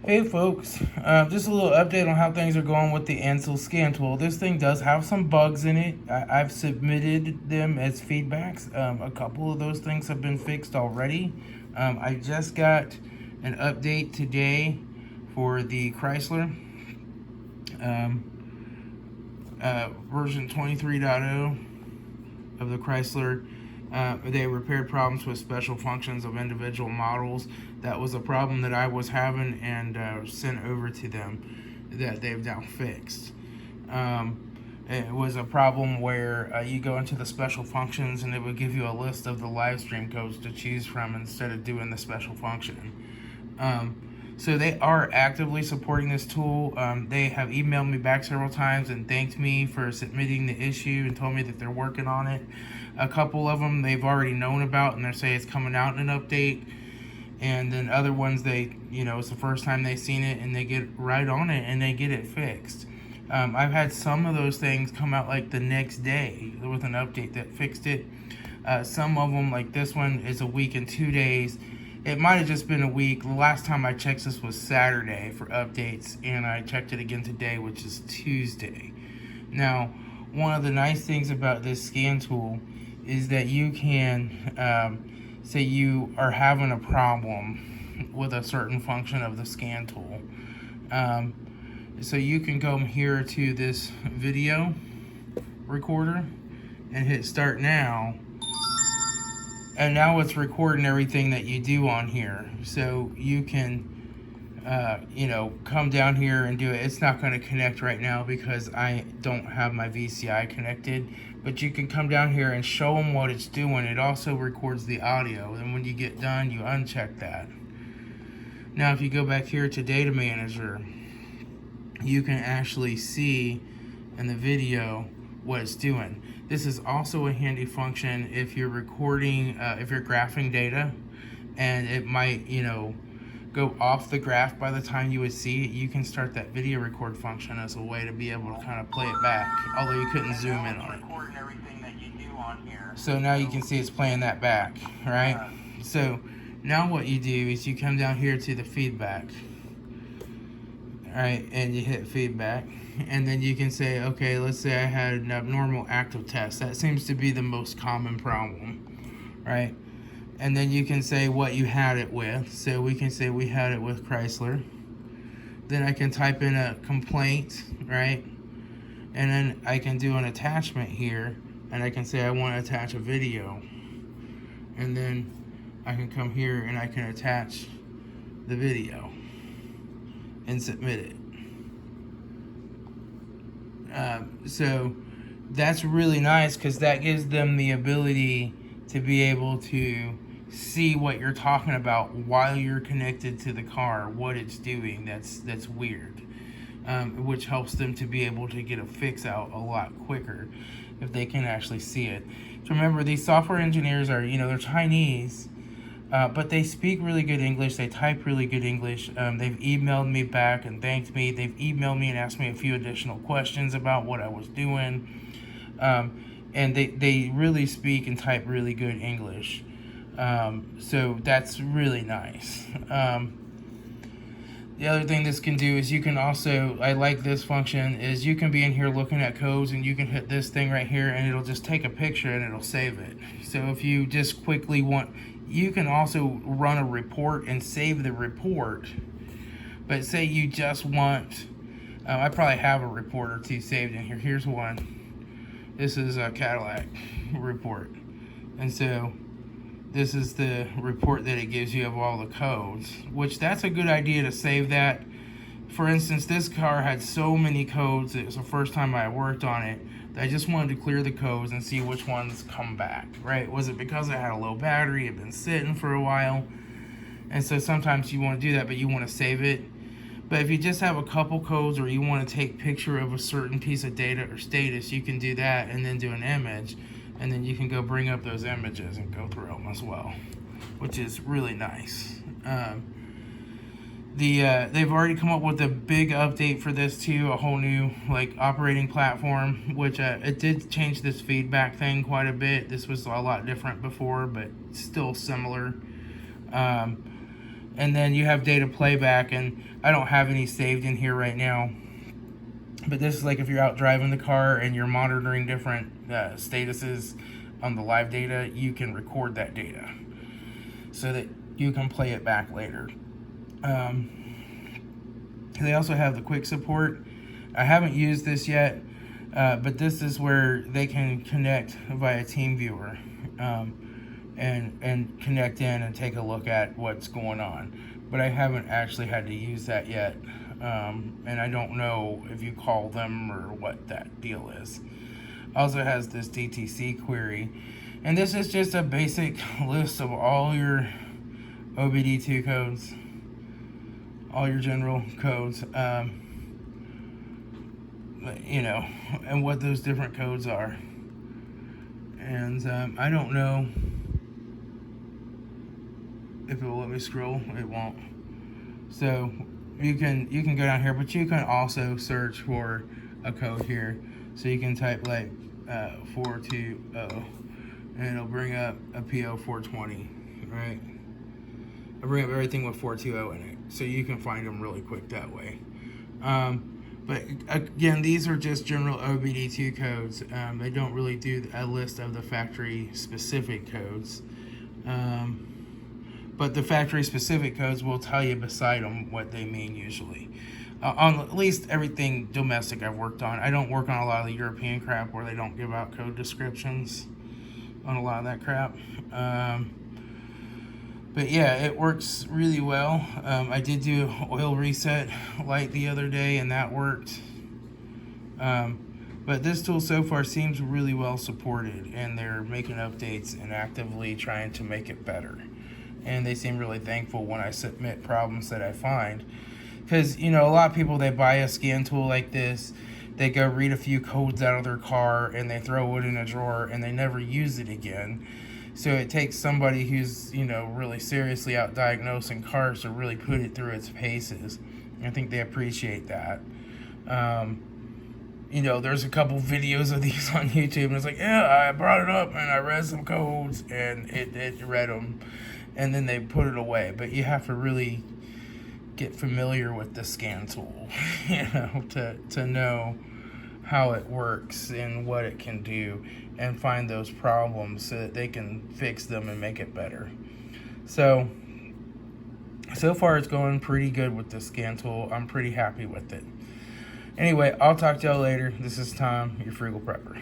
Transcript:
Hey folks, just a little update on how things are going with the Ancel Scan Tool. This thing does have some bugs in it. I've submitted them as feedbacks. A couple of those things have been fixed already. I just got an update today for the Chrysler version 23.0 of the Chrysler. They repaired problems with special functions of individual models. That was a problem that I was having and sent over to them that they've now fixed. It was a problem where you go into the special functions and it would give you a list of the live stream codes to choose from instead of doing the special function. So they are actively supporting this tool. They have emailed me back several times and thanked me for submitting the issue and told me that they're working on it. A couple of them they've already known about and they say it's coming out in an update. And then other ones it's the first time they've seen it and they get right on it and they get it fixed. I've had some of those things come out like the next day with an update that fixed it. Some of them, like this one, is a week and 2 days. It might have just been a week. The last time I checked this was Saturday for updates, and I checked it again today, which is Tuesday. Now, one of the nice things about this scan tool is that you can say you are having a problem with a certain function of the scan tool. So you can go here to this video recorder and hit start now. And now it's recording everything that you do on here. So you can, come down here and do it. It's not going to connect right now because I don't have my VCI connected. But you can come down here and show them what it's doing. It also records the audio. And when you get done, you uncheck that. Now, if you go back here to Data Manager, you can actually see in the video what it's doing. This is also a handy function if you're recording, if you're graphing data and it might, go off the graph by the time you would see it. You can start that video record function as a way to be able to kind of play it back, although you couldn't zoom in on it. So now you can see it's playing that back, right? So now what you do is you come down here to the feedback, right, and you hit feedback. And then you can say, okay, let's say I had an abnormal active test. That seems to be the most common problem, right? And then you can say what you had it with. So we can say we had it with Chrysler. Then I can type in a complaint, right? And then I can do an attachment here. And I can say I want to attach a video. And then I can come here and I can attach the video and submit it. So that's really nice because that gives them the ability to be able to see what you're talking about while you're connected to the car, what it's doing. That's weird, which helps them to be able to get a fix out a lot quicker if they can actually see it. So remember, these software engineers are, they're Chinese, but they speak really good English. They type really good English. They've emailed me back and thanked me. They've emailed me and asked me a few additional questions about what I was doing. And they really speak and type really good English. So that's really nice. The other thing this can do is you can also, I like this function, is you can be in here looking at codes and you can hit this thing right here and it'll just take a picture and it'll save it. So if you just quickly you can also run a report and save the report. But say you just want, I probably have a report or two saved in here. Here's one. This is a Cadillac report. And so this is the report that it gives you of all the codes, which that's a good idea to save that. For instance, this car had so many codes. It was the first time I worked on it. I just wanted to clear the codes and see which ones come back, right? Was it because I had a low battery, it had been sitting for a while? And so sometimes you want to do that, but you want to save it. But if you just have a couple codes or you want to take picture of a certain piece of data or status, you can do that and then do an image. And then you can go bring up those images and go through them as well, which is really nice. They've already come up with a big update for this too, a whole new operating platform, which it did change this feedback thing quite a bit. This was a lot different before, but still similar. And then you have data playback, and I don't have any saved in here right now. But this is like if you're out driving the car and you're monitoring different statuses on the live data, you can record that data so that you can play it back later. They also have the quick support. I haven't used this yet, but this is where they can connect via TeamViewer and connect in and take a look at what's going on. But I haven't actually had to use that yet, and I don't know if you call them or what that deal is. Also has this Dtc Query, and this is just a basic list of all your OBD2 codes, all your general codes, you know, and what those different codes are. And I don't know if it will let me scroll. It won't. So you can go down here, but you can also search for a code here. So you can type like 420, and it'll bring up a PO 420, right? I'll bring up everything with 420 in it, so you can find them really quick that way. But again, these are just general OBD2 codes. They don't really do a list of the factory specific codes. But the factory specific codes will tell you beside them what they mean usually. On at least everything domestic I've worked on. I don't work on a lot of the European crap where they don't give out code descriptions on a lot of that crap. But yeah, it works really well. I did do oil reset light the other day, and that worked. But this tool so far seems really well supported, and they're making updates and actively trying to make it better. And they seem really thankful when I submit problems that I find. Because, you know, a lot of people, they buy a scan tool like this, they go read a few codes out of their car, and they throw it in a drawer, and they never use it again. So it takes somebody who's, you know, really seriously out diagnosing cars to really put it through its paces. I think they appreciate that. You know, there's a couple videos of these on YouTube, and it's like, yeah, I brought it up, and I read some codes, and it read them, and then they put it away. But you have to really get familiar with the scan tool, you know, to know how it works and what it can do, and find those problems so that they can fix them and make it better. So far it's going pretty good with the scan tool. I'm pretty happy with it. Anyway, I'll talk to y'all later. This is Tom, your Frugal Prepper.